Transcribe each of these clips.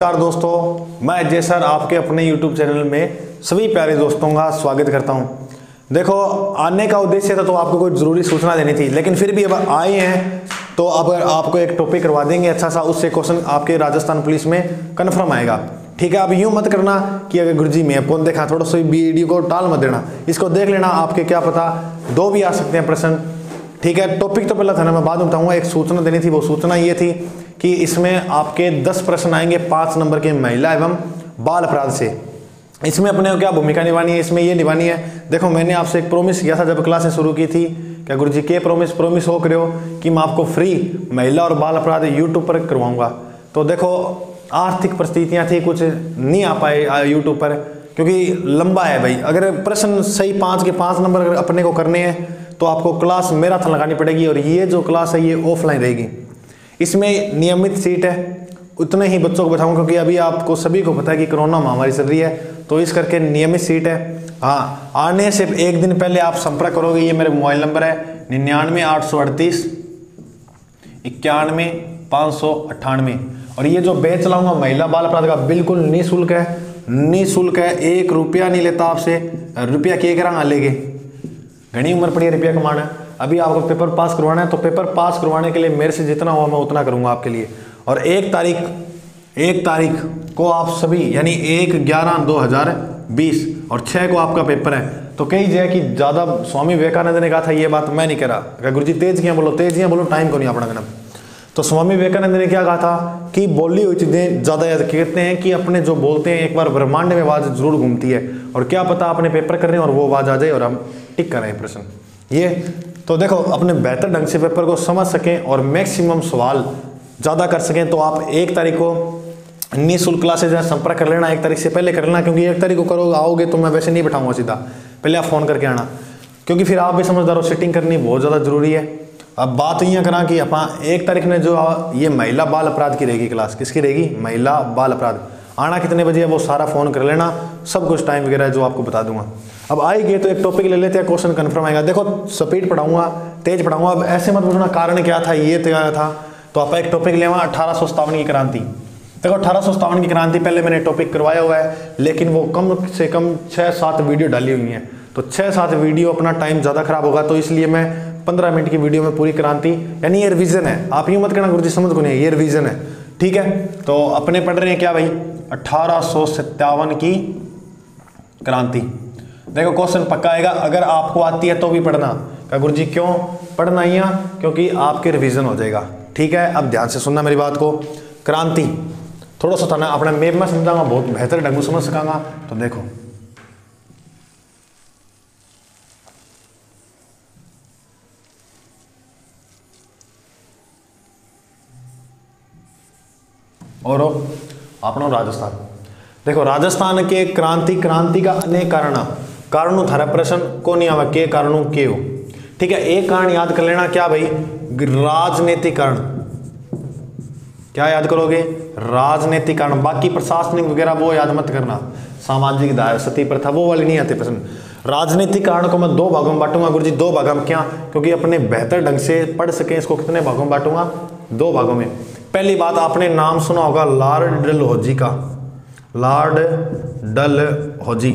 नमस्कार दोस्तों, मैं अजय सर आपके अपने YouTube चैनल में सभी प्यारे दोस्तों का स्वागत करता हूं। देखो, आने का उद्देश्य था तो आपको कोई ज़रूरी सूचना देनी थी, लेकिन फिर भी अब आए हैं तो अब आपको एक टॉपिक करवा देंगे अच्छा सा। उससे क्वेश्चन आपके राजस्थान पुलिस में कन्फर्म आएगा। ठीक है, अब यूँ मत करना कि अगर गुरुजी मैं कौन देखा, थोड़ा सा वीडियो को टाल मत देना, इसको देख लेना। आपके क्या पता दो भी आ सकते हैं प्रश्न। ठीक है, टॉपिक तो पहला था ना, मैं बाद में बताऊँगा। एक सूचना देनी थी, वो सूचना ये थी कि इसमें आपके 10 प्रश्न आएंगे 5 नंबर के महिला एवं बाल अपराध से। इसमें अपने को क्या भूमिका निभानी है, इसमें ये निभानी है। देखो, मैंने आपसे एक प्रॉमिस किया था जब क्लासें शुरू की थी, क्या गुरुजी के प्रॉमिस हो करो कि मैं आपको फ्री महिला और बाल अपराध यूट्यूब पर करवाऊंगा। तो देखो, आर्थिक परिस्थितियाँ थी, कुछ नहीं आ पाए यूट्यूब पर, क्योंकि लंबा है भाई। अगर प्रश्न सही 5 के 5 नंबर अगर अपने को करने हैं तो आपको क्लास मैराथन लगानी पड़ेगी, और ये जो क्लास है ये ऑफलाइन रहेगी। इसमें नियमित सीट है, उतने ही बच्चों को बैठाऊंगा, क्योंकि अभी आपको सभी को पता है कि कोरोना महामारी चल रही है, तो इस करके नियमित सीट है। हाँ, आने से एक दिन पहले आप संपर्क करोगे। ये मेरा मोबाइल नंबर है 99 838 91 598। और ये जो बैच चलाऊंगा महिला बाल अपराध का बिल्कुल निःशुल्क है, निःशुल्क है। 1 रुपया नहीं लेता आपसे। रुपया के करा लेगे, घनी उम्र पड़ी है रुपया कमाना। अभी आपको पेपर पास करवाना है, तो पेपर पास करवाने के लिए मेरे से जितना हुआ मैं उतना करूंगा आपके लिए। और 1 तारीख को आप सभी, यानी 1/11/2020 और 6 को आपका पेपर है। तो कही जाए कि ज़्यादा स्वामी विवेकानंद ने कहा था, ये बात मैं नहीं कह रहा। गुरुजी तेज किया बोलो, टाइम को नहीं अपना करना। तो स्वामी विवेकानंद ने क्या कहा था कि बोली हुई चीज़ें ज़्यादा याद कहते हैं कि अपने जो बोलते हैं एक बार ब्रह्मांड में आवाज़ जरूर घूमती है, और क्या पता अपने पेपर कर रहे हैं और वो आवाज़ आ जाए और हम टिक कर रहे हैं प्रश्न। ये तो देखो, अपने बेहतर ढंग से पेपर को समझ सकें और मैक्सिमम सवाल ज़्यादा कर सकें, तो आप 1 तारीख को निःशुल्क क्लासेज है, संपर्क कर लेना। 1 तारीख से पहले कर लेना, क्योंकि 1 तारीख को करोगे आओगे तो मैं वैसे नहीं बैठाऊंगा सीधा, पहले आप फ़ोन करके आना, क्योंकि फिर आप भी समझदार हो। सेटिंग करनी बहुत ज़्यादा जरूरी है। अब बात यहाँ करा कि आप 1 तारीख ने जो ये महिला बाल अपराध की रहेगी क्लास, किसकी रहेगी? महिला बाल अपराध। आना कितने बजे है वो सारा फ़ोन कर लेना, सब कुछ टाइम वगैरह जो आपको बता दूंगा। अब आएगी तो एक टॉपिक ले लेते हैं, क्वेश्चन कंफर्म आएगा। देखो, स्पीड पढ़ाऊंगा, तेज पढ़ाऊंगा। अब ऐसे मत पूछना कारण क्या था, ये क्या था। तो आप एक टॉपिक लेवा 1857 की क्रांति। देखो, 1857 की क्रांति पहले मैंने टॉपिक करवाया हुआ है, लेकिन वो कम से कम 6-7 वीडियो डाली हुई हैं। तो 6-7 वीडियो अपना टाइम ज़्यादा खराब होगा, तो इसलिए मैं 15 मिनट की वीडियो में पूरी क्रांति, यानी ये रिवीजन है। आप यूँ मत करना गुरुजी समझ को नहीं है, ये रिवीजन है। ठीक है, तो अपने पढ़ रहे हैं क्या भाई? 1857 की क्रांति। देखो, क्वेश्चन पक्का आएगा, अगर आपको आती है तो भी पढ़ना। क्या गुरुजी क्यों पढ़ना ही? क्योंकि आपके रिवीजन हो जाएगा। ठीक है, अब ध्यान से सुनना मेरी बात को। क्रांति थोड़ा सा था ना, अपना मैप में समझाऊंगा, बहुत बेहतर ढंग से समझ सकांगा। तो देखो, और अपना राजस्थान। देखो, राजस्थान के क्रांति का अनेक कारणों थारा प्रश्न को नहीं आवा के कारणों के हो। ठीक है, एक कारण याद कर लेना, क्या भाई? राजनीतिक कारण। क्या याद करोगे? राजनीतिक कारण। बाकी प्रशासनिक वगैरह वो याद मत करना, सामाजिक दाय, सती प्रथा, वो वाले नहीं आते प्रश्न। राजनीतिक कारण को मैं 2 भागों में बांटूंगा गुरुजी। 2 भागों में क्या? क्योंकि अपने बेहतर ढंग से पढ़ सके, इसको कितने भागों में बांटूंगा? 2 भागों में। पहली बात, आपने नाम सुना होगा लॉर्ड डलहौजी का, लॉर्ड डलहौजी।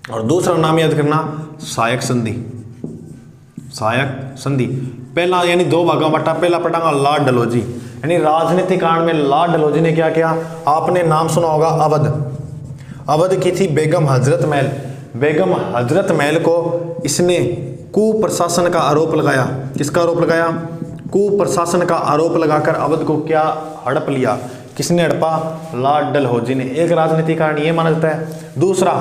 और दूसरा नाम याद करना, सहायक संधि। सहायक संधि पहला, यानी 2 भागों बांटा। पहला पढ़ांगा लॉर्ड डलहौजी, यानी राजनीतिक कारण में लॉर्ड डलहौजी ने क्या किया? आपने नाम सुना होगा अवध की थी बेगम हजरत महल। बेगम हजरत महल को इसने कुप्रशासन का आरोप लगाया। किसका आरोप लगाया? कुप्रशासन का आरोप लगाकर अवध को क्या हड़प लिया? किसने हड़पा? लॉर्ड डलहौजी ने। एक राजनीतिक कारण ये माना जाता है। दूसरा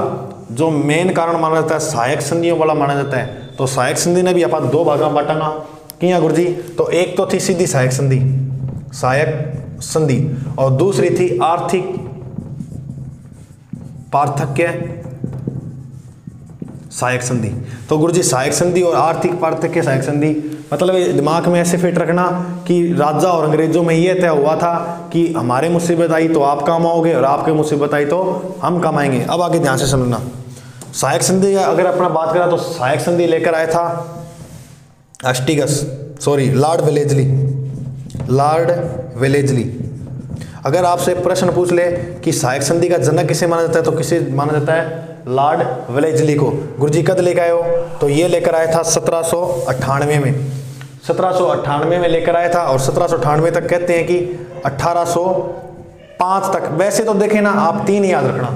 जो मेन कारण माना जाता है, सहायक संधियों वाला माना जाता है। तो सहायक संधि ने भी अपन 2 भागों में बांटांगा। किया गुरुजी? तो एक तो थी सीधी सहायक संधि, और दूसरी थी आर्थिक पार्थक्य सहायक संधि। तो गुरुजी सहायक संधि और आर्थिक पार्थक्य सहायक संधि, मतलब दिमाग में ऐसे फिट रखना कि राजा और अंग्रेजों में ये तय हुआ था कि हमारे मुसीबत आई तो आप काम आओगे, और आपके मुसीबत आई तो हम काम आएंगे। अब आगे ध्यान से समझना। सहायक संधि अगर अपना बात करा तो सहायक संधि लेकर आया था लॉर्ड वेलेजली। अगर आपसे प्रश्न पूछ ले कि सहायक संधि का जनक किसे माना जाता है, तो किसे माना जाता है? लॉर्ड वेलेस्ली को। गुरुजी कद लेकर आए हो? तो ये लेकर आया था 1798 में, 1798 में लेकर आया था। और 1798 तक कहते हैं कि 1805 तक। वैसे तो देखें ना, आप 3 याद रखना,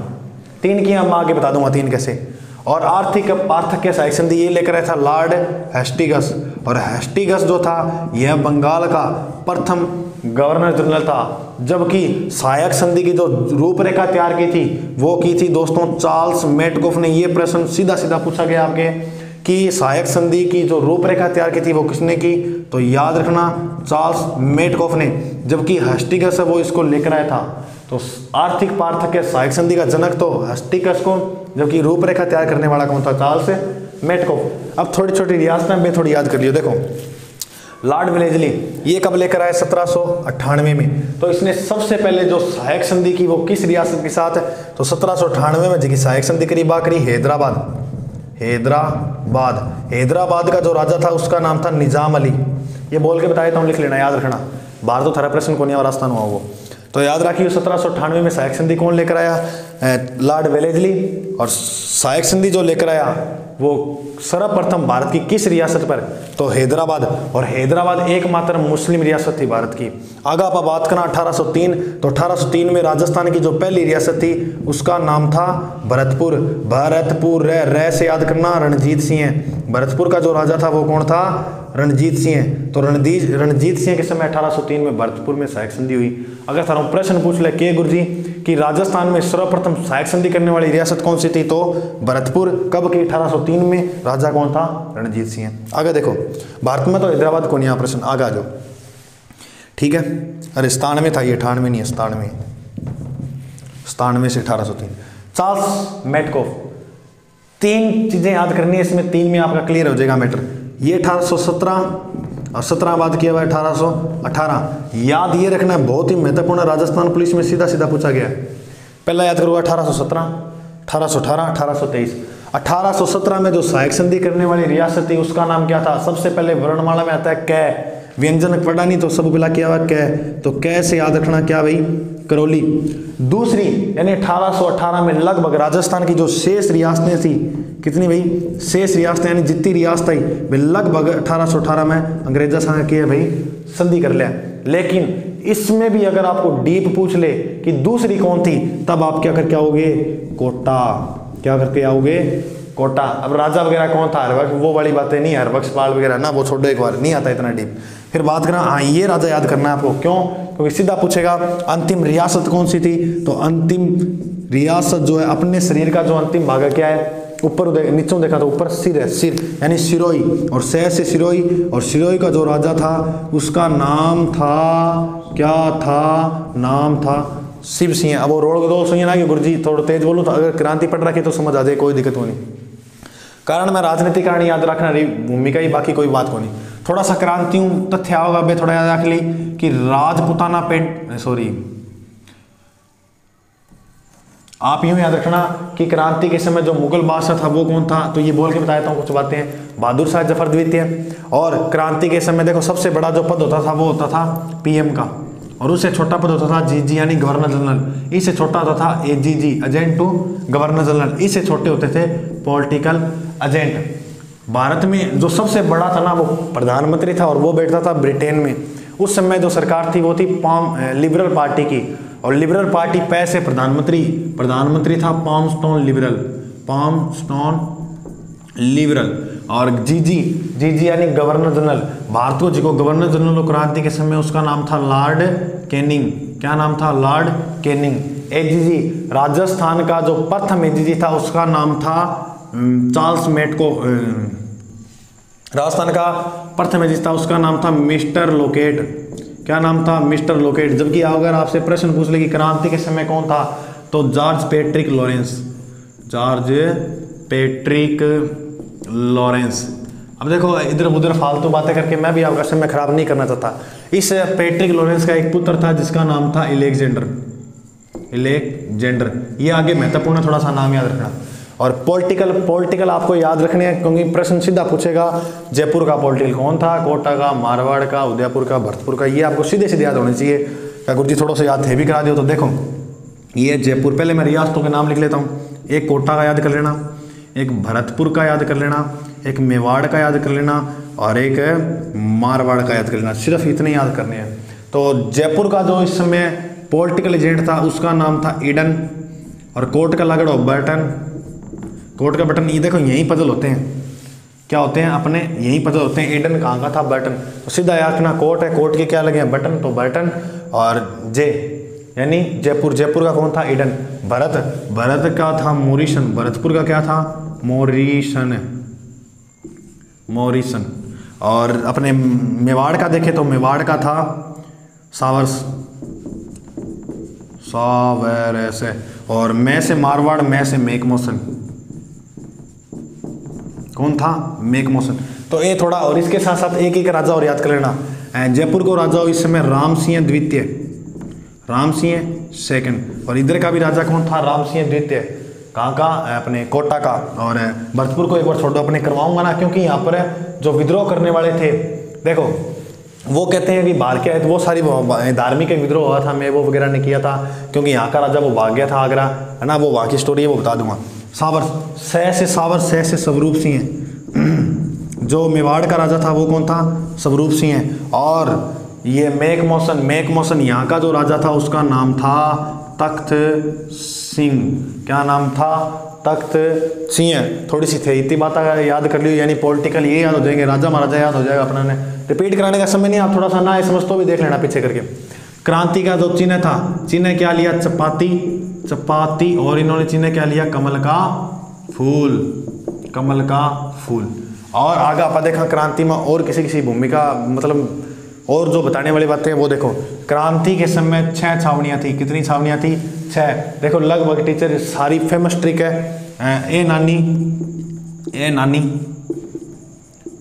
3 की हम आगे बता दूंगा 3 कैसे। और आर्थिक पार्थक्य सहायक संधि ये लेकर आया था लॉर्ड हेस्टिंग्स। और हेस्टिंग्स जो था यह बंगाल का प्रथम गवर्नर जनरल था। जबकि सहायक संधि की जो रूपरेखा तैयार की थी वो की थी दोस्तों चार्ल्स मेटकॉफ ने। ये प्रश्न सीधा सीधा पूछा गया आपके कि सहायक संधि की जो रूपरेखा तैयार की थी वो किसने की? तो याद रखना चार्ल्स मेटकॉफ ने। जबकि हेस्टिंग्स है वो इसको लेकर आया था। तो आर्थिक पार्थक्य सहायक संधि का जनक तो हेस्टिंग्स को, जबकि रूपरेखा तैयार करने वाला कौन था? Charles Metcalfe. अब थोड़ी छोटी रियासतें मैं थोड़ी याद कर लियो। देखो लॉर्ड वेलेस्ली ये कब लेकर आए? 1798 में। तो इसने सबसे पहले जो सहायक संधि की वो किस रियासत के साथ है? तो 1798 में जिसकी सहायक संधि करी बात करी हैदराबाद। हैदराबाद का जो राजा था उसका नाम था निजाम अली। ये बोल के बताया था, लिख लेना, याद रखना। बाहर तो थारा प्रश्न को नहीं और आस्थान हुआ वो, तो याद रखिए 1798 में सहायक संधि कौन लेकर आया? Lord Wellesley. और सहायक संधि जो लेकर आया वो सर्वप्रथम भारत की किस रियासत पर? तो हैदराबाद। और हैदराबाद एकमात्र मुस्लिम रियासत थी भारत की। आगे आप बात करना 1803। तो 1803 में राजस्थान की जो पहली रियासत थी उसका नाम था भरतपुर। भरतपुर रे से याद करना, रणजीत सिंह है। भरतपुर का जो राजा था वो कौन था? रणजीत सिंह है। तो रणजीत सिंह के समय 1803 में भरतपुर में सहायक संधि हुई। अगर थारा प्रश्न पूछ ले के गुरुजी कि राजस्थान में सर्वप्रथम सहायक संधि करने वाली रियासत कौन सी थी? तो भरतपुर। कब की? 1803 में। राजा कौन था? रणजीत सिंह। आगे देखो भारत में तो हैदराबाद को नहीं, यहाँ प्रश्न आगे आ जाओ, ठीक है। अरे 97 था ये, 98 नहीं है, 97 से 1803। Charles Metcalfe. 3 चीजें याद करनी है इसमें, 3 में आपका क्लियर हो जाएगा मैटर। ये 1817 और 17 बाद किया हुआ 1818। याद ये रखना है, बहुत ही महत्वपूर्ण। राजस्थान पुलिस में सीधा सीधा पूछा गया। पहला याद करूंगा 1817, 1818, 1823। 1817 में जो सहायक संधि करने वाली रियासत थी उसका नाम क्या था? सबसे पहले वर्णमाला में आता है कै। व्यंजन पढ़ा नहीं तो सब बिला किया हुआ कै। तो कै से याद रखना क्या भाई? करौली। दूसरी यानी 1818 में लगभग राजस्थान की जो शेष रियासतें थी, कितनी भाई? शेष रियासतें यानी जितनी रियासत आई वे लगभग 1818 में अंग्रेजा संग की है भाई संधि कर लिया। लेकिन इसमें भी अगर आपको डीप पूछ ले कि दूसरी कौन थी, तब आप क्या करके आओगे? कोटा। क्या करके आओगे? कोटा। अब राजा वगैरह कौन था? हरबख्श। वो वाली बातें नहीं, हरबख्श पाल वगैरह ना, वो छोड़ो, एक बार नहीं आता इतना डीप। फिर बात करना, हाँ ये राजा याद करना है आपको। क्यों? क्योंकि सीधा पूछेगा अंतिम रियासत कौन सी थी? तो अंतिम रियासत जो है अपने शरीर का जो अंतिम भाग है क्या है? ऊपर नीचों देखा तो ऊपर सिर है, सिर यानी सिरोही। और सह से सिरोही। और सिरोही का जो राजा था उसका नाम था, क्या था? नाम था शिव सिंह। अब वो रोड दो सुनिए ना कि गुरुजी थोड़ा तेज बोलूँ तो अगर क्रांति पढ़ रखी तो समझ आ जाए, कोई दिक्कत हो नहीं। कारण मैं राजनीतिक कारण याद रखना रही भूमिका ही, बाकी कोई बात को नहीं। थोड़ा सा क्रांतियों तथ्य होगा बे, थोड़ा याद रख ली कि राजपुताना आप यूं याद रखना कि क्रांति के समय जो मुगल बादशाह था वो कौन था? तो ये बोल के बताता हूँ कुछ बातें। बहादुर शाह जफर द्वितीय। और क्रांति के समय देखो सबसे बड़ा जो पद होता था वो होता था पीएम का, और उससे छोटा पद होता था जीजी यानी गवर्नर जनरल। इससे छोटा होता था AGG, agent to governor general. इससे छोटे होते थे पॉलिटिकल एजेंट। भारत में जो सबसे बड़ा था ना वो प्रधानमंत्री था, और वो बैठता था ब्रिटेन में। उस समय जो सरकार थी वो थी लिबरल पार्टी की, और लिबरल पार्टी पैसे प्रधानमंत्री था पामस्टोन लिबरल। और जीजी यानी गवर्नर जनरल। भारत को जिको गवर्नर जनरल क्रांति के समय उसका नाम था लॉर्ड कैनिंग। क्या नाम था? Lord Canning. एजीजी राजस्थान का जो प्रथम एजीजी था उसका नाम था चार्ल्स मेटकॉफ। राजस्थान का प्रथम एजीजी था उसका नाम था मिस्टर लोकेट। क्या नाम था? Mister locate. जबकि अगर आपसे प्रश्न पूछ ले कि क्रांति के समय कौन था, तो जॉर्ज पैट्रिक लॉरेंस। अब देखो इधर उधर फालतू बातें करके मैं भी आपका समय खराब नहीं करना चाहता। इस पैट्रिक लॉरेंस का एक पुत्र था जिसका नाम था इलेक्जेंडर। ये आगे महत्वपूर्ण, थोड़ा सा नाम याद रखना। और पॉलिटिकल आपको याद रखने हैं क्योंकि प्रश्न सीधा पूछेगा जयपुर का पॉलिटिकल कौन था, कोटा का, मारवाड़ का, उदयपुर का, भरतपुर का। ये आपको सीधे सीधे याद होने चाहिए। क्या गुरु जी थोड़ा सा याद थे भी करा दियो। तो देखो ये जयपुर, पहले मैं रियासतों के नाम लिख लेता हूँ। एक कोटा का याद कर लेना, एक भरतपुर का याद कर लेना, एक मेवाड़ का याद कर लेना और एक मारवाड़ का याद कर लेना। सिर्फ इतने याद करने हैं। तो जयपुर का जो इस समय पॉलिटिकल एजेंट था उसका नाम था ईडन, और कोर्ट का लगड़ो बटन। कोर्ट का बटन, ये देखो यही पजल होते हैं, क्या होते हैं अपने, यही पजल होते हैं। ईडन कहाँ का था, बटन। तो सीधा याद रखना, कोर्ट है, कोर्ट के क्या लगे हैं, बटन, तो बटन। और जे यानी जयपुर, जयपुर का कौन था, ईडन। भरत, भरत का था मोरिशन, भरतपुर का क्या था, मोरिशन, मोरिशन। और अपने मेवाड़ का देखे तो मेवाड़ का था सावर्स, सावरस। और मैं से मारवाड़, मैं से मेकमोसन, कौन था, मेकमोसन। तो ये थोड़ा, और इसके साथ साथ एक एक राजा और याद कर लेना। जयपुर को राजा इस समय राम सिंह द्वितीय, राम सिंह सेकंड। और इधर का भी राजा कौन था, राम सिंह द्वितीय। कहाँ का, अपने कोटा का। और भरतपुर को एक बार छोड़ो, अपने करवाऊंगा ना, क्योंकि यहाँ पर जो विद्रोह करने वाले थे, देखो वो कहते हैं कि बाहर के आए, तो वो सारी धार्मिक विद्रोह हुआ था, मैं वो वगैरह ने किया था, क्योंकि यहाँ का राजा वो भाग गया था आगरा, है ना, वो वहाँ की स्टोरी है, वो बता दूंगा। सावर, सह से सावर, सह से स्वरूप सिंह। जो मेवाड़ का राजा था वो कौन था, स्वरूप सिंह है। और ये मेकमोसन, मेकमोसन यहाँ का जो राजा था उसका नाम था तख्त सिंह। क्या नाम था, तख्त सिंह। थोड़ी सी थे, इतनी बात याद कर लियो, यानी पॉलिटिकल ये याद हो जाएंगे, राजा महाराजा याद हो जाएगा अपना ने। रिपीट कराने का समय नहीं, आप थोड़ा सा ना है समझ तो भी देख लेना पीछे करके। क्रांति का जो चिन्ह था, चिन्ह क्या लिया, चपाती, चपाती। और इन्होंने चिन्ह क्या लिया, कमल का फूल, कमल का फूल। और आगे आप देखा क्रांति में और किसी किसी भूमिका, मतलब और जो बताने वाली बातें वो देखो। क्रांति के समय 6 छावनियाँ थी, कितनी छावनियाँ थी, 6। देखो लगभग टीचर सारी फेमस ट्रिक है। ए नानी, ए नानी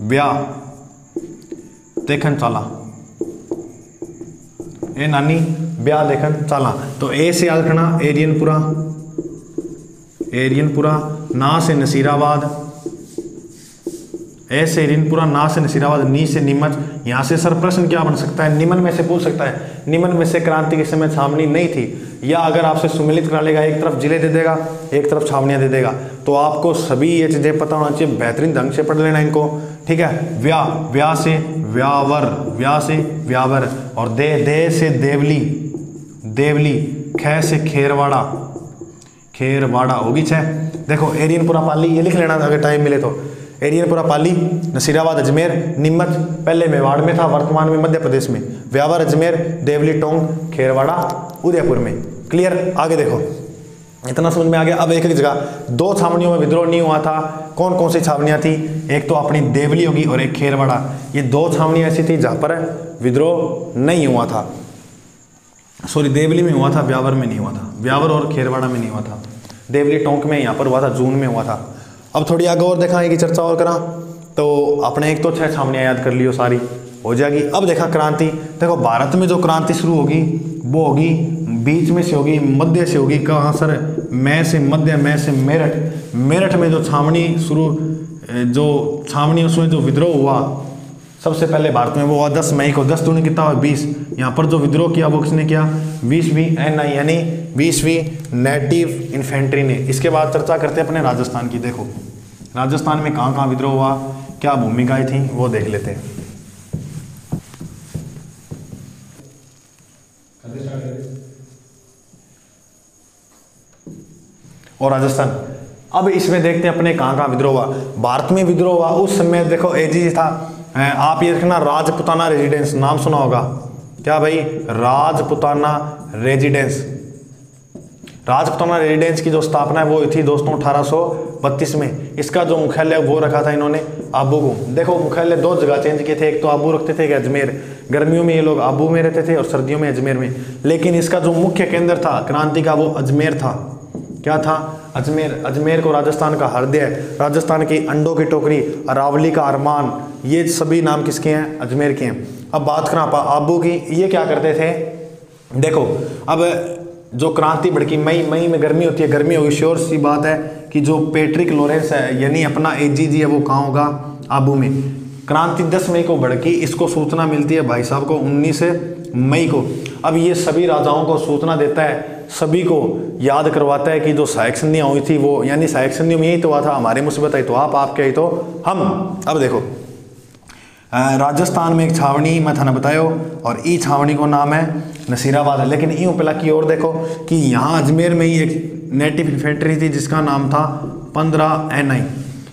ब्याह देखन चाला, ए नानी ब्याह देखन चाला। तो ए से याद रखना, एरियनपुरा, एरियनपुरा। ना से नसीराबाद, ए से एरियनपुरा, ना से नसीराबाद, नी से नीमच। यहाँ से सर प्रश्न क्या बन सकता है, निम्न में से पूछ सकता है। निम्न में से क्रांति के समय छावनी नहीं थी, या अगर आपसे सुमिलित करा लेगा, एक तरफ जिले दे देगा, एक तरफ छावनियाँ दे देगा। तो आपको सभी ये चीज़ें पता होना चाहिए, बेहतरीन ढंग से पढ़ लेना इनको, ठीक है। व्या, व्या से व्यावर, व्या से व्यावर। और दे, दे से देवली, देवली। ख से खेरवाड़ा, खेरवाड़ा होगी 6। देखो एरियनपुरा पाली, ये लिख लेना अगर टाइम मिले तो। एरियनपुरा पाली, नसीराबाद अजमेर, नीमच पहले मेवाड़ में था, वर्तमान में मध्य प्रदेश में। व्यावर अजमेर, देवली टोंक, खेरवाड़ा उदयपुर में। क्लियर, आगे देखो, इतना समझ में आ गया। अब एक एक जगह 2 छावनियों में विद्रोह नहीं हुआ था। कौन कौन सी छावनियाँ थी, एक तो अपनी देवली होगी और एक खेरवाड़ा। ये 2 छावनियाँ ऐसी थी जहाँ पर विद्रोह नहीं हुआ था। सॉरी, देवली में हुआ था, व्यावर में नहीं हुआ था, व्यावर और खेरवाड़ा में नहीं हुआ था। देवली टोंक में यहाँ पर हुआ था, जून में हुआ था। अब थोड़ी आगे और देखा है कि चर्चा और करा, तो अपने एक तो 6 छावनियाँ याद कर लियो, सारी हो जाएगी। अब देखा क्रांति, देखो भारत में जो क्रांति शुरू होगी वो होगी बीच में से होगी, मध्य से होगी। कहाँ सर, मैं से मध्य, मैं से मेरठ। मेरठ में जो छावनी शुरू, जो छावनी उसमें जो विद्रोह हुआ सबसे पहले भारत में, वो हुआ 10 मई को। 10 दूनी कितना हुआ, 20। यहाँ पर जो विद्रोह किया वो किसने किया, 20वीं NI यानी 20वीं नेटिव इन्फेंट्री ने। इसके बाद चर्चा करते हैं अपने राजस्थान की। देखो राजस्थान में कहाँ कहाँ विद्रोह हुआ, क्या भूमिकाएं थी, वो देख लेते हैं। और राजस्थान, अब इसमें देखते हैं अपने कहाँ कहाँ विद्रोह हुआ। भारत में विद्रोह हुआ उस समय, देखो एजी था, आप ये रखना राजपुताना रेजिडेंस, नाम सुना होगा क्या भाई, राजपुताना रेजिडेंस। राजपुताना रेजिडेंस की जो स्थापना है वो थी दोस्तों 1832 में। इसका जो मुख्यालय वो रखा था इन्होंने आबू को। देखो मुख्यालय 2 जगह चेंज किए थे, एक तो आबू रखते थे, एक अजमेर। गर्मियों में ये लोग आबू में रहते थे और सर्दियों में अजमेर में। लेकिन इसका जो मुख्य केंद्र था क्रांति का वो अजमेर था। क्या था, अजमेर। अजमेर को राजस्थान का हृदय, राजस्थान की अंडों की टोकरी, अरावली का अरमान, ये सभी नाम किसके हैं, अजमेर के हैं। अब बात करें आबू की, ये क्या करते थे, देखो अब जो क्रांति भड़की मई में गर्मी होती है, गर्मी होगी, श्योर सी बात है कि जो पैट्रिक लॉरेंस है यानी अपना एजीजी है वो कहाँ होगा, आबू में। क्रांति 10 मई को भड़की, इसको सूचना मिलती है भाई साहब को 19 मई को। अब ये सभी राजाओं को सूचना देता है, सभी को याद करवाता है कि जो सहायक संधियाँ हुई थी वो, यानी सहायक संधियों में यही तो हुआ था, हमारी मुसीबत आई तो आपके आई तो हम। अब देखो राजस्थान में एक छावनी मैं थाना बतायो और ई छावनी को नाम है नसीराबाद है। लेकिन यूँ पहला की ओर देखो कि यहाँ अजमेर में ही एक नेटिव इन्फेंट्री थी जिसका नाम था 15 NI।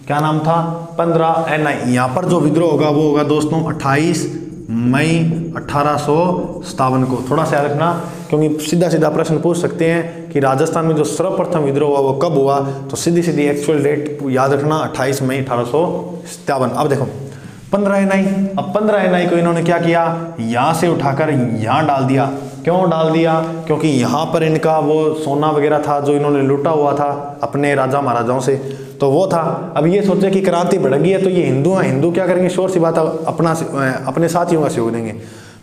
क्या नाम था? 15 NI। यहाँ पर जो विद्रोह होगा वो होगा दोस्तों 28 मई 1857 को। थोड़ा सा याद रखना क्योंकि सीधा सीधा प्रश्न पूछ सकते हैं कि राजस्थान में जो सर्वप्रथम विद्रोह हुआ वो कब हुआ, तो सीधी सीधी एक्चुअल डेट याद रखना 28 मई 1857। अब देखो 15 NI। अब 15 NI को इन्होंने क्या किया, यहाँ से उठाकर यहाँ डाल दिया। क्यों डाल दिया? क्योंकि यहाँ पर इनका वो सोना वगैरह था जो इन्होंने लूटा हुआ था अपने राजा महाराजाओं से, तो वो था। अब ये सोचे कि क्रांति बढ़ गई है तो ये हिंदू हैं, हिंदू क्या करेंगे, शोर सी बात अपने साथियों का सहयोग देंगे।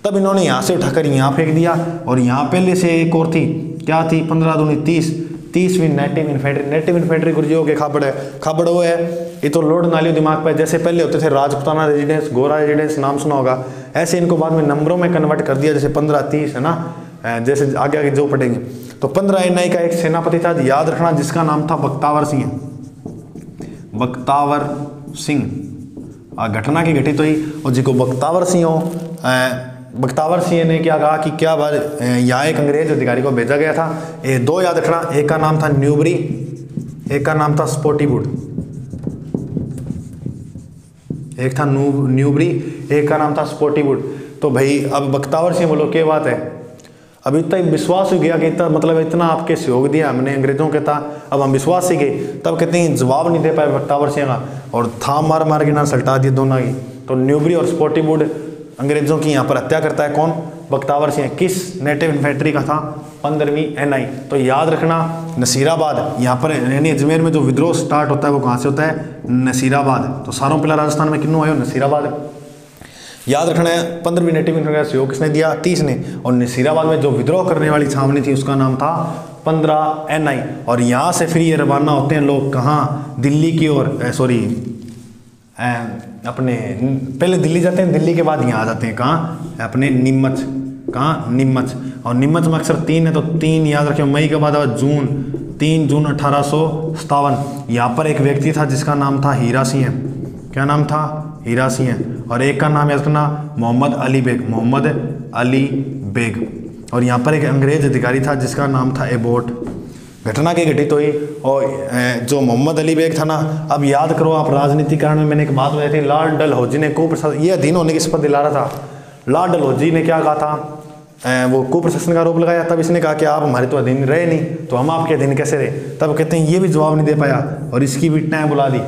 तब इन्होंने यहाँ से उठाकर यहाँ फेंक दिया। और यहाँ पहले से एक और थी, क्या थी? 15 दूनी 30वीं नेटिव इन्फेंट्री। नेटिव इन्फेंट्री गुर्जियों के खाबड़ है, खाबड़ वो है, ये तो लोड ना लियो दिमाग पे। जैसे पहले होते थे राजपुताना रेजिडेंस, गोरा रेजिडेंस, नाम सुना होगा, ऐसे इनको बाद में नंबरों में कन्वर्ट कर दिया, जैसे 15 30 है ना, जैसे आगे आगे जो पढ़ेंगे। तो 15 NI का एक सेनापति था, याद रखना, जिसका नाम था बख्तावर सिंह। बख्तावर सिंह घटना की घटित हुई और जिको बख्तावर सिंह हो, बख्तावर सिंह ने क्या कहा कि क्या बात, यहाँ एक अंग्रेज अधिकारी को भेजा गया था। ये दो याद रखना, एक का नाम था न्यूबरी, एक का नाम था स्पोर्टीवुड। एक था न्यूबरी, एक का नाम था स्पोर्टीवुड। तो भाई अब बख्तावर सिंह बोलो क्या बात है, अभी तक विश्वास हो गया कि इतना मतलब इतना आपके सहयोग दिया हमने अंग्रेजों के था, अब हम विश्वास ही गए। तब कहते हैं जवाब नहीं दे पाए बख्तावर सिंह का और था मार मार के ना सल्टा दिए दोनों की। तो न्यूबरी और स्पोर्टीवुड अंग्रेजों की यहाँ पर हत्या करता है कौन? बख्तावर सिंह। किस नेटिव इन्फेंट्री का था? 15वीं NI। तो याद रखना नसीराबाद, यहाँ पर यानी अजमेर में जो विद्रोह स्टार्ट होता है वो कहाँ से होता है? नसीराबाद। तो सारों पहला राजस्थान में किन्नू आयो? नसीराबाद। याद रखना है 15वीं नेटिव इन्फेंट्री का सहयोग किसने दिया? 30 ने। और नसीराबाद में जो विद्रोह करने वाली छावनी थी उसका नाम था 15 NI। और यहाँ से फिर ये रवाना होते हैं लोग कहाँ? दिल्ली की ओर, सॉरी अपने पहले दिल्ली जाते हैं, दिल्ली के बाद यहाँ आ जाते हैं कहाँ? अपने नीमच। कहाँ? नीमच। और नीमच में अक्सर 3 है तो 3 याद रखें। मई के बाद जून, 3 जून 1857। यहाँ पर एक व्यक्ति था जिसका नाम था हीरा सिंह। क्या नाम था? हीरा सिंह। और एक का नाम याद रखना मोहम्मद अली बेग। मोहम्मद अली बेग। और यहाँ पर एक अंग्रेज अधिकारी था जिसका नाम था एबोट। घटना की घटित हुई और जो मोहम्मद अली बेग था ना, अब याद करो आप राजनीतिकरण में मैंने एक बात बताई थी, लॉर्ड डलहौजी ने कुप्रशासन, ये अधीन होने की शपथ दिला रहा था। लॉर्ड डलहौजी ने क्या कहा था? वो कुप्रशासन का आरोप लगाया। तब इसने कहा कि आप हमारे तो अधीन रहे नहीं, तो हम आपके अधीन कैसे रहे? तब कहते हैं ये भी जवाब नहीं दे पाया और इसकी भी टैं बुला दी।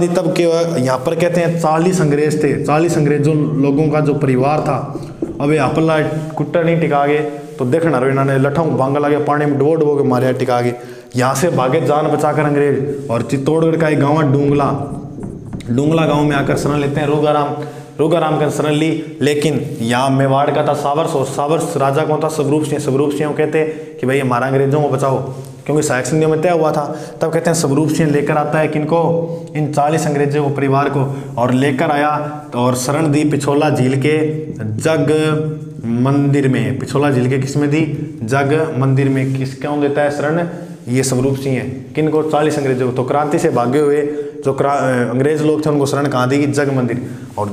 तब के यहाँ पर कहते हैं 40 अंग्रेज थे, 40 अंग्रेजों लोगों का जो परिवार था। अब यहाँ पर कुट्टा नहीं टिका गए तो देखना रहो, इन्होंने लठाऊ बांगा लगे पानी में डुबो डुबो के मारे टिका के। यहाँ से भागे जान बचाकर अंग्रेज और चित्तौड़गढ़ का एक गाँव है डूंगला गाँव में आकर शरण लेते हैं। रोगाराम का शरण ली। लेकिन यहाँ मेवाड़ का था सावर्स और सावर्स राजा कौन था? स्वरूप सिंह। स्वरूप सिंह कहते कि भाई हमारा अंग्रेजों को बचाओ क्योंकि सहायक संधियों में तय हुआ था। तब कहते हैं स्वरूप सिंह लेकर आता है किनको? इन 40 अंग्रेजों को परिवार को, और लेकर आया और शरण दी पिछोला झील के जग मंदिर में। पिछोला झील के किस में दी? जग मंदिर में। किस क्यों देता है शरण? ये स्वरूप सिंह है। किनको? 40 अंग्रेजों को। तो क्रांति से भागे हुए जो अंग्रेज लोग थे उनको शरण कहाँ देगी? जग मंदिर। और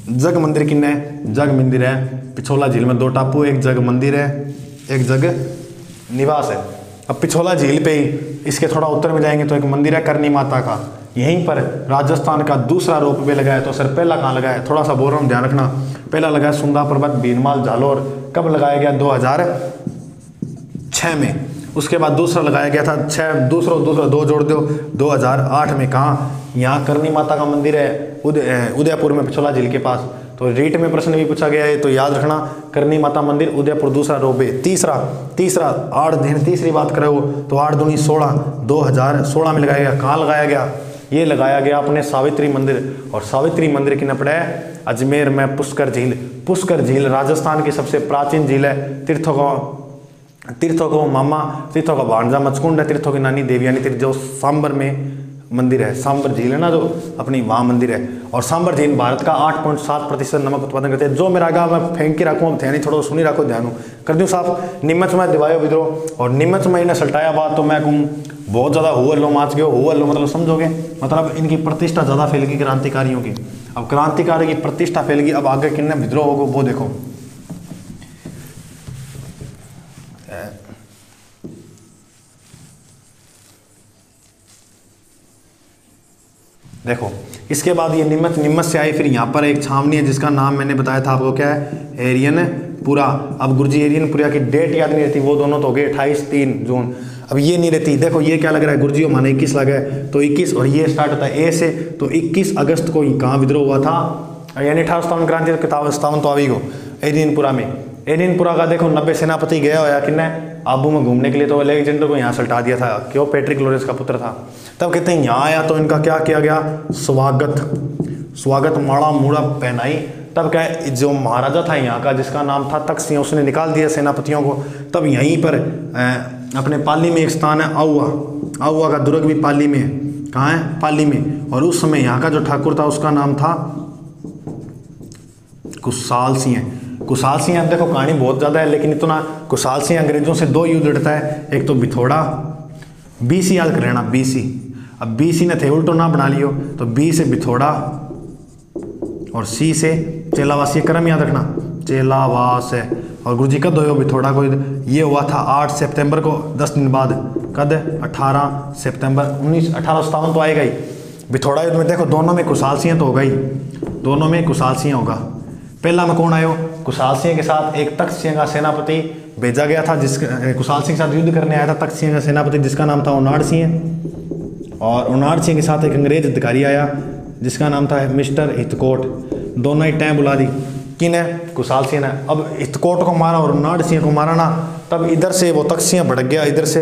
जग मंदिर किन है? जग मंदिर है पिछोला झील में। 2 टापू, एक जग मंदिर है, एक जग निवास है। अब पिछोला झील पे ही इसके थोड़ा उत्तर में जाएंगे तो एक मंदिर है करनी माता का। यहीं पर राजस्थान का दूसरा रोपवे लगाया। तो सर पहला कहाँ लगाया? थोड़ा सा बोल रहा हूँ ध्यान रखना। पहला लगाया सुंदा पर्वत भीनमाल जालोर। कब लगाया गया? 2006 में। उसके बाद दूसरा लगाया गया था 6 दूसरा 2 जोड़ दो 2008 में। कहाँ? यहाँ करनी माता का मंदिर है उदयपुर में पिछोला झील के पास। तो रीट में प्रश्न भी पूछा गया है तो याद रखना करनी माता मंदिर उदयपुर। दूसरा रोपवे। तीसरा 8 दिन तीसरी बात करें वो तो 8 दूनी 16 2016 में लगाया गया। कहाँ लगाया गया? ये लगाया गया अपने सावित्री मंदिर। और सावित्री मंदिर की नपड़ा है अजमेर में पुष्कर झील। पुष्कर झील राजस्थान की सबसे प्राचीन झील है। तीर्थों का मामा, तीर्थों का भांजा मचकुंड है, तीर्थों की नानी देवयानी तीर्थ जो सांबर में मंदिर है, सांबर झील है ना जो अपनी, वहाँ मंदिर है। और सांबर झील भारत का 8.7% नमक उत्पादन करते हैं। जो मेरा आगा मैं फेंक के रखूँ, अब ध्यान थोड़ा सुनी रखो, ध्यान कर दूँ साफ। निम्मच में दिवायो विद्रोह, और निम्मच में इन्हें सल्टाया बात, तो मैं कहूँ बहुत ज़्यादा हुअल्लो माच गयो। हुअल्लो मतलब समझोगे, मतलब इनकी प्रतिष्ठा ज़्यादा फैल गई क्रांतिकारियों की। अब क्रांतिकारी की प्रतिष्ठा फैल गई, अब आगे किन्ने विद्रोह होगा वो देखो। देखो इसके बाद ये निम्मच से आई, फिर यहाँ पर एक छावनी है जिसका नाम मैंने बताया था आपको, क्या है, एरियनपुरा। अब गुरुजी एरियनपुरा की डेट याद नहीं रहती, वो दोनों तो हो गए 28-3 जून। अब ये नहीं रहती, देखो ये क्या लग रहा है, गुरुजी माने 21 लगा है, तो 21, और ये स्टार्ट होता है ए से, तो 21 अगस्त को कहाँ विद्रोह हुआ था, यानी 1857 क्रांति किताब 57 तो आवी गो एरियनपुरा में। एरियनपुरा का देखो 90 सेनापति गया होया किन्ने आबू में घूमने के लिए, तो अलेक्जेंडर को यहाँ सल्टा दिया था, क्यों, पैट्रिक लोरेंस का पुत्र था। तब कहते हैं यहाँ आया तो इनका क्या किया गया, स्वागत माड़ा मूड़ा पहनाई। तब क्या है, जो महाराजा था यहाँ का जिसका नाम था तख्त सिंह, उसने निकाल दिया सेनापतियों को। तब यहीं पर अपने पाली में एक स्थान है आउआ का दुर्ग भी पाली में है। कहाँ है, पाली में। और उस समय यहाँ का जो ठाकुर था उसका नाम था कुशाल सिंह। कुशाल सिंह, अब देखो कहानी बहुत ज़्यादा है, लेकिन इतना, कुशाल सिंह अंग्रेजों से 2 युद्ध लड़ता है, एक तो बिथोड़ा, बीसी याद कर लेना, बीसी। अब बीसी ने थे उल्टो ना बना लियो, तो बी से बिथोड़ा और सी से चेलावास, ये क्रम याद रखना, चेलावास है। और गुरुजी कद हो बिथोड़ा को, ये हुआ था 8 सितंबर को, 10 दिन बाद, कद 18 सितंबर 1857 तो आएगा ही। बिथोड़ा युद्ध में देखो दोनों में कुशाल सिंह तो होगा ही, दोनों में कुशाल सिंह होगा। पहला में कौन आयो, कुशाल सिंह के साथ एक तख्त सिंह का सेनापति भेजा गया था, जिस कुशाल सिंह के साथ युद्ध करने आया था तख्त सिंह का सेनापति, जिसका नाम था उनाड़ सिंह। और उनाड़ सिंह के साथ एक अंग्रेज अधिकारी आया जिसका नाम था मिस्टर हितकोट। दोनों ही टाइम बुला दी, किन है, कुशाल सिंह ने। अब हितकोट को मारा और उनाड़ सिंह को मारा ना, तब इधर से वो तख्त सिंह भड़क गया, इधर से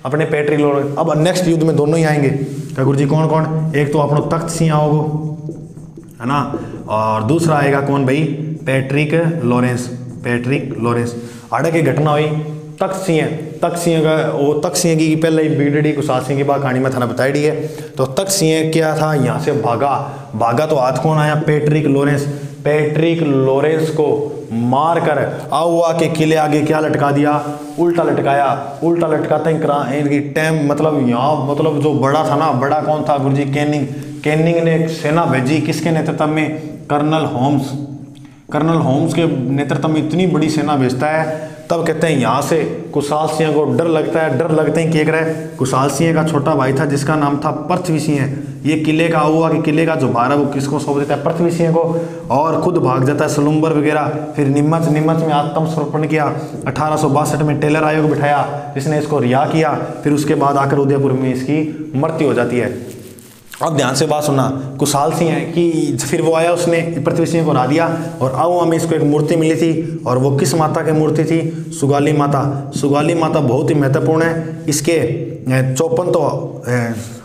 अपने पैट्रिक लोरेंस। अब नेक्स्ट युद्ध में दोनों ही आएंगे। क्या गुरुजी कौन कौन, एक तो अपना तख्त सिंह आओगे है ना, और दूसरा आएगा कौन भाई, पैट्रिक लोरेंस। आड़े की घटना हुई तख्त सिंह का, वो तख्त सिंह की पहले ही बिगड़ी कुशाल सिंह की बात कहानी में थाना बताई दी है। तो तख्त सिंह क्या था, यहाँ से भागा तो हाथ कौन आया, पैट्रिक लोरेंस को मार कर आउआ के किले आगे क्या लटका दिया, उल्टा लटकाते इनकी टाइम, मतलब यहाँ, मतलब जो बड़ा था ना, बड़ा कौन था गुरुजी, कैनिंग ने एक सेना भेजी, किसके नेतृत्व में, कर्नल होम्स के नेतृत्व में इतनी बड़ी सेना भेजता है। तब कहते हैं यहाँ से कुशाल सिंह को डर लगते हैं, क्या करे, कुशाल सिंह का छोटा भाई था जिसका नाम था पृथ्वी सिंह। ये किले का हुआ कि किले का जो भार है वो किसको सौंप देता है, पृथ्वी सिंह को, और खुद भाग जाता है सलुम्बर वगैरह। फिर निम्मच में आत्मसमर्पण किया। 1862 में टेलर आयोग बिठाया जिसने इसको रिहा किया। फिर उसके बाद आकर उदयपुर में इसकी मृत्यु हो जाती है। अब ध्यान से बात सुनना, कुशाल सिंह है कि फिर वो आया, उसने पृथ्वी सिंह को हरा दिया, और आउआ में इसको एक मूर्ति मिली थी, और वो किस माता की मूर्ति थी, सुगाली माता बहुत ही महत्वपूर्ण है। इसके 54 तो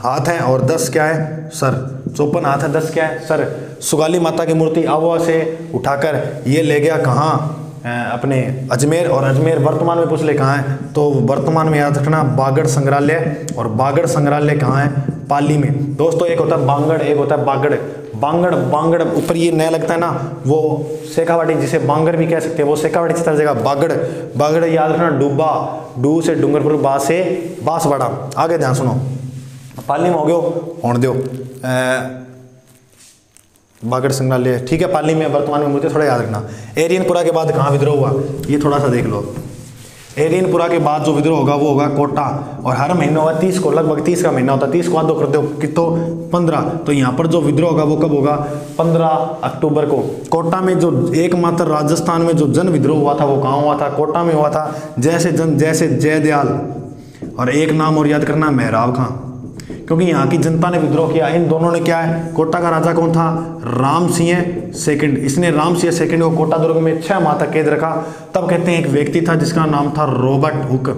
हाथ हैं और 10 क्या है, सर। 54 हाथ है, 10 क्या है, सर। सुगाली माता की मूर्ति आउआ से उठाकर ये ले गया कहाँ, अपने अजमेर। और अजमेर वर्तमान में पूछ ले कहाँ है, तो वर्तमान में याद रखना बागड़ संग्रहालय, और बागड़ संग्रहालय कहाँ है, पाली में। दोस्तों एक होता है बांगड़, एक होता है बागड़ ऊपर ये नया लगता है ना, वो शेखावाटी, जिसे बांगड़ भी कह सकते हैं, वो शेखावाटी से जगह बागड़ याद रखना, डू से डूंगरपुर, बा से बांसवाड़ा। आगे ध्यान सुनो, पाली में हो गयो होने दो, बागड़ संग्रहालय, ठीक है, पाली में वर्तमान में, मुझे थोड़ा याद रखना। एरियनपुरा के बाद कहाँ विद्रोह हुआ, ये थोड़ा सा देख लो। एरियनपुरा के बाद जो विद्रोह होगा वो होगा कोटा, और हर महीने होगा 30 को, लगभग 30 का महीना होता है, 30 को आधो करते हो कितो 15। तो यहाँ पर जो विद्रोह होगा वो कब होगा, 15 अक्टूबर को। कोटा में जो एकमात्र राजस्थान में जो जन विद्रोह हुआ था वो कहाँ हुआ था, कोटा में हुआ था। जैसे जयदयाल, और एक नाम और याद करना, मेहराब खां, क्योंकि यहाँ की जनता ने विद्रोह किया। इन दोनों ने क्या है, कोटा का राजा कौन था, राम सिंह सेकंड। इसने राम सिंह सेकंड को कोटा दुर्ग में 6 माह तक कैद रखा। तब कहते हैं एक व्यक्ति था जिसका नाम था रॉबर्ट हुक।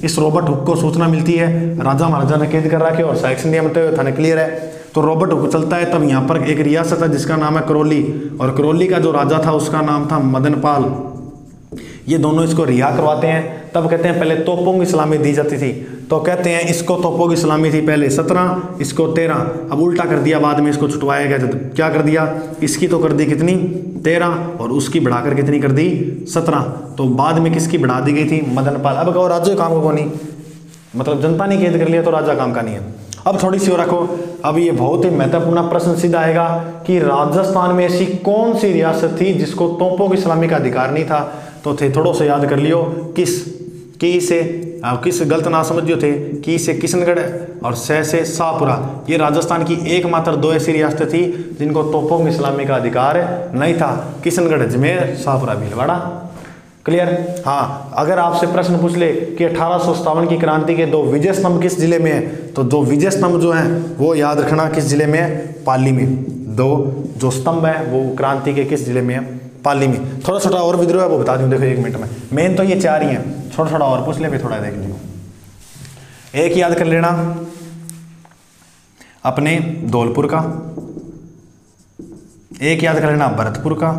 इस रॉबर्ट हुक को सूचना मिलती है राजा महाराजा ने कैद कर रखे और सैक्शन दिया, मतलब थाने क्लियर है। तो रॉबर्ट हुक चलता है। तब यहाँ पर एक रियासत है जिसका नाम है करौली, और करौली का जो राजा था उसका नाम था मदनपाल। ये दोनों इसको रिहा करवाते हैं। तब कहते हैं पहले तोपों की सलामी दी जाती थी, तो कहते हैं इसको तोपों की सलामी थी पहले 17, इसको 13, अब उल्टा कर दिया बाद में, इसको छुटवाया गया। तो क्या कर दिया, इसकी तो कर दी कितनी 13 और उसकी बढ़ाकर कितनी कर दी 17, तो बाद में किसकी बढ़ा दी गई थी, मदनपाल। अब कहो राज्य काम को नहीं, मतलब जनता ने कैद कर लिया तो राजा काम का नहीं है। अब थोड़ी सी और रखो, अब ये बहुत ही महत्वपूर्ण प्रश्न सीधा आएगा कि राजस्थान में ऐसी कौन सी रियासत थी जिसको तोपों की सलामी का अधिकार नहीं था। तो थे थोड़ा सा याद कर लियो, की से किस गलत ना समझियो थे, की से किशनगढ़ और से शाहपुरा। ये राजस्थान की एकमात्र 2 ऐसी रियासतें थी जिनको तोपों की सलामी का अधिकार नहीं था, किशनगढ़ अजमेर, शाहपुरा भीलवाड़ा। क्लियर। हाँ, अगर आपसे प्रश्न पूछ ले कि 1857 की क्रांति के 2 विजय स्तंभ किस जिले में है, तो 2 विजय स्तंभ जो हैं वो याद रखना किस जिले में है, पाली में। 2 जो स्तंभ है वो क्रांति के किस जिले में है, पाली में। थोड़ा छोटा और विद्रोह है वो बता दूं, देखो 1 मिनट में। मेन तो ये 4 ही हैं, छोटा छोटा और पूछ ले भी, थोड़ा देख लियो। एक याद कर लेना अपने धौलपुर का, एक याद कर लेना भरतपुर का,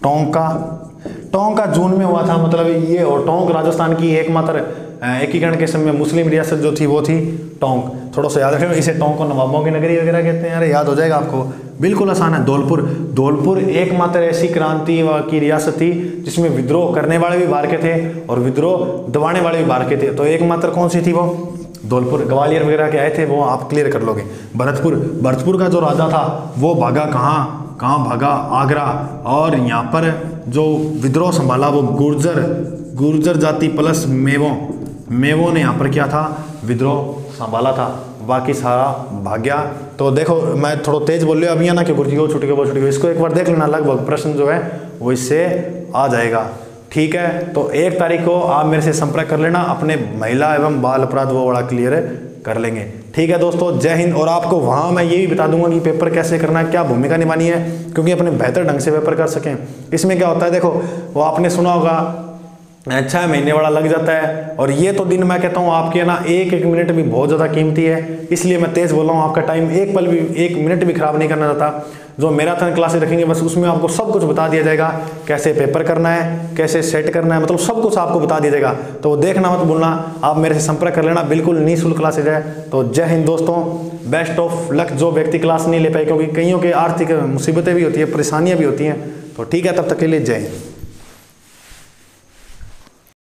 टोंक का जून में हुआ था, मतलब ये, और टोंक राजस्थान की एकमात्र एकीकरण के समय मुस्लिम रियासत जो थी वो थी टोंक। थोड़ा सा याद रखें, इसे टोंक को नवाबों की नगरी वगैरह कहते हैं, अरे याद हो जाएगा आपको, बिल्कुल आसान है। धौलपुर एकमात्र ऐसी क्रांति की रियासत थी जिसमें विद्रोह करने वाले भी बाहर के थे और विद्रोह दबाने वाले भी बाहर के थे, तो एकमात्र कौन सी थी वो, धौलपुर। ग्वालियर वगैरह के आए थे वो आप क्लियर कर लोगे। भरतपुर का जो राजा था वो भागा कहाँ भागा, आगरा, और यहाँ पर जो विद्रोह संभाला वो गुर्जर जाति प्लस मेवों ने यहाँ पर क्या था, विद्रोह संभाला था, बाकी सारा भाग गया। तो देखो मैं थोड़ा तेज बोल रहा हूँ अभी ना कि गुर्जी को छुट गया, इसको एक बार देख लेना, लगभग प्रश्न जो है वो इससे आ जाएगा। ठीक है, तो 1 तारीख को आप मेरे से संपर्क कर लेना, अपने महिला एवं बाल अपराध वो बड़ा क्लियर कर लेंगे। ठीक है दोस्तों, जय हिंद। और आपको वहाँ मैं ये भी बता दूंगा कि पेपर कैसे करना है, क्या भूमिका निभानी है, क्योंकि अपने बेहतर ढंग से पेपर कर सकें। इसमें क्या होता है, देखो वो आपने सुना होगा 6 महीने वाला लग जाता है, और ये तो दिन मैं कहता हूँ आपके ना 1 मिनट भी बहुत ज़्यादा कीमती है, इसलिए मैं तेज़ बोल रहा हूँ, आपका टाइम 1 पल भी 1 मिनट भी खराब नहीं करना चाहता। जो मैराथन क्लासेस रखेंगे बस उसमें आपको सब कुछ बता दिया जाएगा, कैसे पेपर करना है, कैसे सेट करना है, मतलब सब कुछ आपको बता दिया जाएगा। तो वो देखना मत भूलना, आप मेरे से संपर्क कर लेना, बिल्कुल निःशुल्क क्लासेज है। तो जय हिंद दोस्तों, बेस्ट ऑफ लक। जो व्यक्ति क्लास नहीं ले पाए, क्योंकि कईयों के आर्थिक मुसीबतें भी होती है, परेशानियाँ भी होती हैं, तो ठीक है, तब तक के लिए जय हिंद।